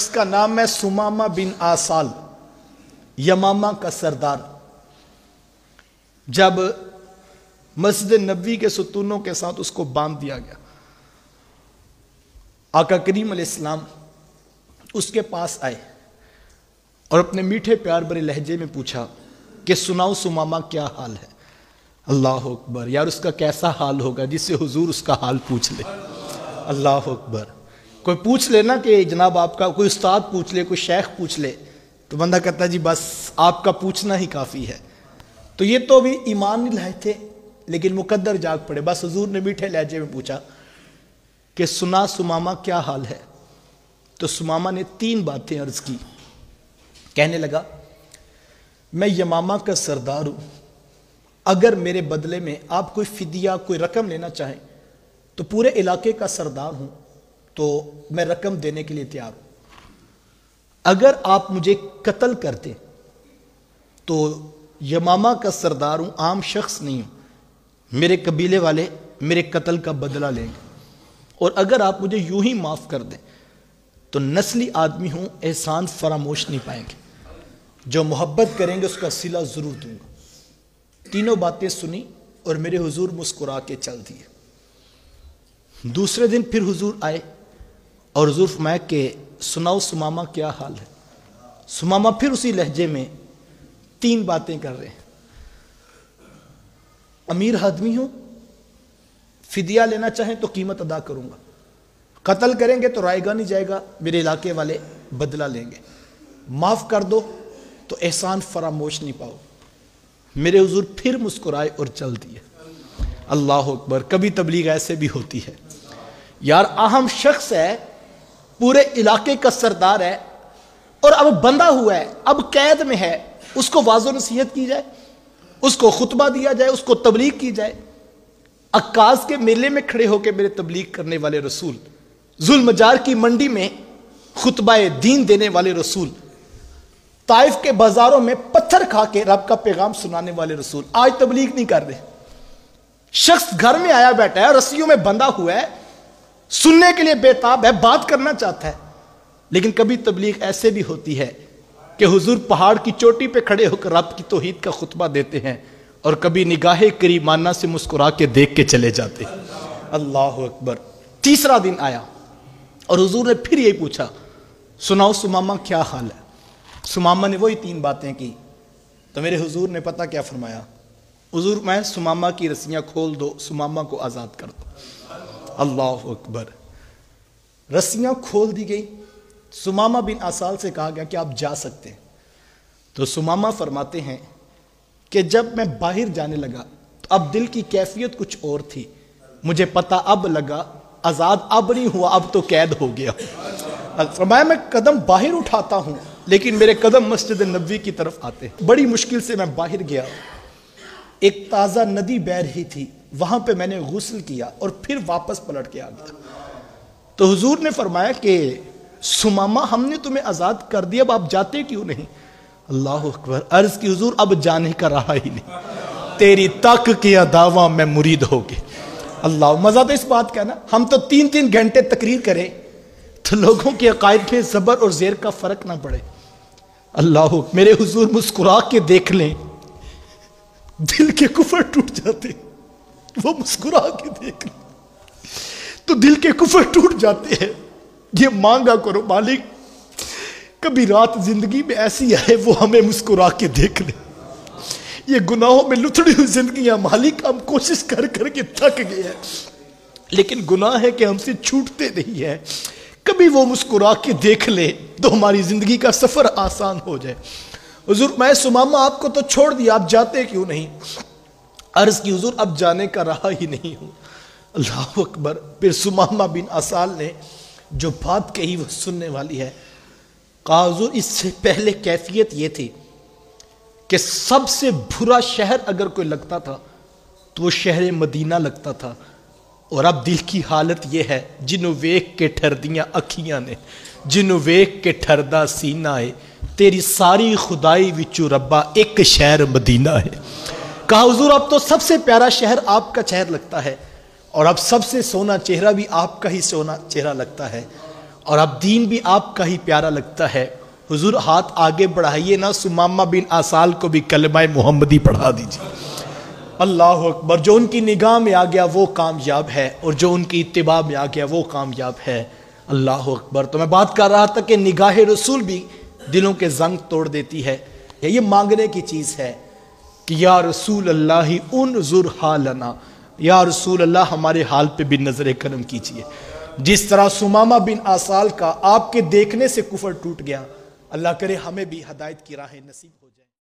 اس کا نام ہے سمامہ بن آسال، یمامہ کا سردار۔ جب مسجد نبوی کے ستونوں کے ساتھ اس کو باندھ دیا گیا، آقا کریم علیہ السلام اس کے پاس آئے اور اپنے میٹھے پیار بھرے لہجے میں پوچھا کہ سناؤ سمامہ کیا حال ہے؟ اللہ اکبر، یار اس کا کیسا حال ہوگا جس سے حضور اس کا حال پوچھ لے۔ اللہ اکبر، کوئی پوچھ لے نا کہ جناب آپ کا، کوئی استاد پوچھ لے، کوئی شیخ پوچھ لے تو بندہ کہتا ہے جی بس آپ کا پوچھنا ہی کافی ہے۔ تو یہ تو بھی ایمان نہیں لائے تھے لیکن مقدر جاگ پڑے، بس حضور نے میٹھے لہجے میں پوچھا کہ سنا سمامہ کیا حال ہے؟ تو سمامہ نے 3 باتیں عرض کی۔ کہنے لگا میں یمامہ کا سردار ہوں، اگر میرے بدلے میں آپ کوئی فدیہ، کوئی رقم لینا چاہیں تو پورے علاقے کا سردار ہوں تو میں رقم دینے کے لیے تیار ہوں۔ اگر آپ مجھے قتل کر دیں تو یمامہ کا سردار ہوں، عام شخص نہیں ہوں، میرے قبیلے والے میرے قتل کا بدلہ لیں گے، اور اگر آپ مجھے یوں ہی معاف کر دیں تو نسلی آدمی ہوں، احسان فراموش نہیں پائیں گے، جو محبت کریں گے اس کا صلہ ضرور دوں گا۔ 3 باتیں سنی اور میرے حضور مسکرا کے چل دیے۔ دوسرے دن پھر حضور آئے اور حضور فرمایا کہ سناؤ سمامہ کیا حال ہے؟ سمامہ پھر اسی لہجے میں 3 باتیں کر رہے ہیں۔ امیر آدمی ہوں، فدیہ لینا چاہیں تو قیمت ادا کروں گا، قتل کریں گے تو رائے گا نہیں جائے گا، میرے علاقے والے بدلہ لیں گے، معاف کر دو تو احسان فراموش نہیں پاؤ۔ میرے حضور پھر مسکرائے اور چل دیے۔ اللہ اکبر، کبھی تبلیغ ایسے بھی ہوتی ہے یار، اہم شخص ہے، پورے علاقے کا سردار ہے اور اب بندہ ہوا ہے، اب قید میں ہے، اس کو واضح نصیحت کی جائے، اس کو خطبہ دیا جائے، اس کو تبلیغ کی جائے۔ عکاظ کے میلے میں کھڑے ہو کے میرے تبلیغ کرنے والے رسول، ذوالمجار کی منڈی میں خطبہ دین دینے والے رسول، طائف کے بازاروں میں پتھر کھا کے رب کا پیغام سنانے والے رسول آج تبلیغ نہیں کر رہے۔ شخص گھر میں آیا بیٹھا ہے، رسیوں میں بندھا ہوا ہے، سننے کے لیے بےتاب ہے، بات کرنا چاہتا ہے، لیکن کبھی تبلیغ ایسے بھی ہوتی ہے کہ حضور پہاڑ کی چوٹی پہ کھڑے ہو کر رب کی توحید کا خطبہ دیتے ہیں اور کبھی نگاہ کریمانہ سے مسکرا کے دیکھ کے چلے جاتے ہیں۔ اللہ اکبر۔ تیسرا دن آیا اور حضور نے پھر یہی پوچھا سناؤ سمامہ کیا حال ہے؟ سمامہ نے وہی 3 باتیں کی تو میرے حضور نے پتہ کیا فرمایا؟ حضور میں سمامہ کی رسیاں کھول دو، سمامہ کو آزاد کر دو۔ اللہ اکبر۔ رسیاں کھول دی گئی، سمامہ بن آسال سے کہا گیا کہ آپ جا سکتے ہیں۔ تو سمامہ فرماتے ہیں کہ جب میں باہر جانے لگا تو اب دل کی کیفیت کچھ اور تھی، مجھے پتہ اب لگا آزاد اب نہیں ہوا، اب تو قید ہو گیا۔ فرمایا میں قدم باہر اٹھاتا ہوں لیکن میرے قدم مسجد نبوی کی طرف آتے ہیں۔ بڑی مشکل سے میں باہر گیا، ایک تازہ ندی بہہ رہی تھی، وہاں پہ میں نے غسل کیا اور پھر واپس پلٹ کے آ گیا۔ تو حضور نے فرمایا کہ سمامہ ہم نے تمہیں آزاد کر دیا، اب آپ جاتے کیوں نہیں؟ اللہ اکبر۔ عرض کی حضور اب جانے کا رہا ہی نہیں، تیری تک کیا دعویٰ میں مرید ہو گئے۔ اللہ، مزہ تو اس بات کا نا، ہم تو 3 گھنٹے تقریر کریں تو لوگوں کے عقائد میں زبر اور زیر کا فرق نہ پڑے۔ اللہ، میرے حضور مسکرا کے دیکھ لیں، دل کے کفر ٹوٹ جاتے، وہ مسکرا کے دیکھ لیں تو دل کے کفر ٹوٹ جاتے ہیں۔ یہ مانگا کرو مالک کبھی رات زندگی میں ایسی آئے وہ ہمیں مسکرا کے دیکھ لے۔ یہ گناہوں میں لتڑی ہوئی زندگیاں مالک ہم کوشش کر کر کے تھک گئے ہیں، لیکن گناہ ہے کہ ہم سے چھوٹتے نہیں ہیں۔ کبھی وہ مسکرا کے دیکھ لے تو ہماری زندگی کا سفر آسان ہو جائے۔ حضور میں سمامہ آپ کو تو چھوڑ دیا، آپ جاتے کیوں نہیں؟ عرض کی حضور اب جانے کا رہا ہی نہیں ہوں۔ اللہ اکبر۔ پھر سمامہ بن آسال نے جو بات کہی وہ سننے والی ہے۔ کہا حضور اس سے پہلے کیفیت یہ تھی کہ سب سے برا شہر اگر کوئی لگتا تھا تو وہ شہر مدینہ لگتا تھا، اور اب دل کی حالت یہ ہے جنوں ویک کے ٹھردیاں اکھیاں نے، جنوں ویک کے ٹھردا سینہ ہے، تیری ساری خدائی وچوں ربا ایک شہر مدینہ ہے۔ کہا حضور اب تو سب سے پیارا شہر آپ کا شہر لگتا ہے، اور اب سب سے سونا چہرہ بھی آپ کا ہی سونا چہرہ لگتا ہے۔ اور اب دین بھی آپ کا ہی پیارا لگتا ہے، حضور ہاتھ آگے بڑھائیے نا، سمامہ بن آسال کو بھی کلمہ محمدی پڑھا دیجیے۔ اللہ اکبر، جو ان کی نگاہ میں آ گیا وہ کامیاب ہے، اور جو ان کی اتباع میں آ گیا وہ کامیاب ہے۔ اللہ اکبر۔ تو میں بات کر رہا تھا کہ نگاہ رسول بھی دلوں کے زنگ توڑ دیتی ہے۔ یہ مانگنے کی چیز ہے کہ یا رسول اللہ انظر حالنا، یا رسول اللہ ہمارے حال پہ بھی نظر کرم کیجئے۔ جس طرح سمامہ بن آسال کا آپ کے دیکھنے سے کفر ٹوٹ گیا، اللہ کرے ہمیں بھی ہدایت کی راہ نصیب